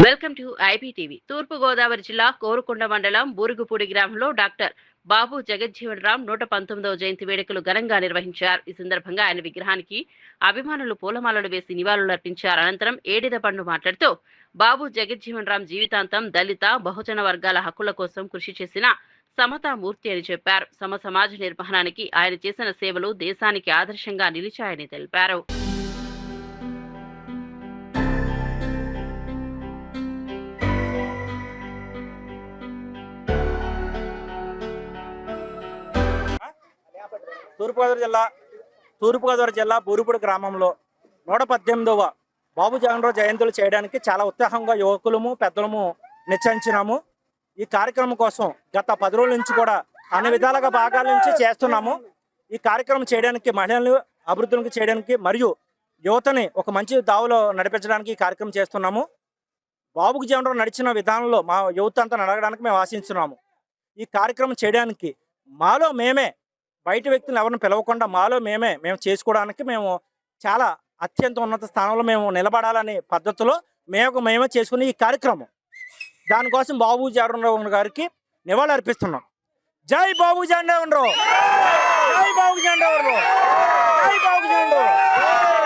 Welcome to IBTV. తూర్పుగోదావరి జిల్లా కోరుకొండ మండలం బూరుగుపూడి గ్రామంలో డాక్టర్ బాబు జగజ్జీవన్ రామ్ 119వ జయంతి వేడుకలు ఘనంగా నిర్వహించారు. ఈ సందర్భంగా ఆయన విగ్రహానికి అభిమానులు పూలమాలలు వేసి నివాళులర్పించారు. అనంతరం ఏడిద పండు మాట్లాడుతూ బాబు జగజ్జీవన్ రామ్ జీవితాంతం దళిత బహుజన వర్గాల హక్కుల కోసం కృషి చేసిన సమతామూర్తి అని చెప్పారు. సమాజ నిర్వహణానికి ఆయన చేసిన సేవలు దేశానికి ఆదర్శంగా నిలిచాయని తెలిపారు. తూర్పుగోదావరి జిల్లా బూరుగుపూడి గ్రామంలో 118వ బాబు జగన్రావు జయంతులు చేయడానికి చాలా ఉత్సాహంగా యువకులము పెద్దలము నిశ్చయించినాము. ఈ కార్యక్రమం కోసం గత 10 రోజుల నుంచి కూడా అన్ని విధాలుగా భాగాల నుంచి చేస్తున్నాము. ఈ కార్యక్రమం చేయడానికి మహిళలు అభివృద్ధికి చేయడానికి మరియు యువతని ఒక మంచి దావులో నడిపించడానికి ఈ కార్యక్రమం చేస్తున్నాము. బాబు జగన్రావు నడిచిన విధానంలో మా యువత అంతా నడగడానికి మేము ఆశిస్తున్నాము. ఈ కార్యక్రమం చేయడానికి మాలో మేమే బయట వ్యక్తులను ఎవరిని పిలవకుండా మేము చేసుకోవడానికి మేము చాలా అత్యంత ఉన్నత స్థానంలో మేము నిలబడాలనే పద్ధతిలో మేమే చేసుకుని ఈ కార్యక్రమం దానికోసం బాబు జగన్రావు గారికి నివాళులు అర్పిస్తున్నాం. జై బాబు జగన్రావు, జై బాబు జగన్రావు, జై బాబు జగన్రావు.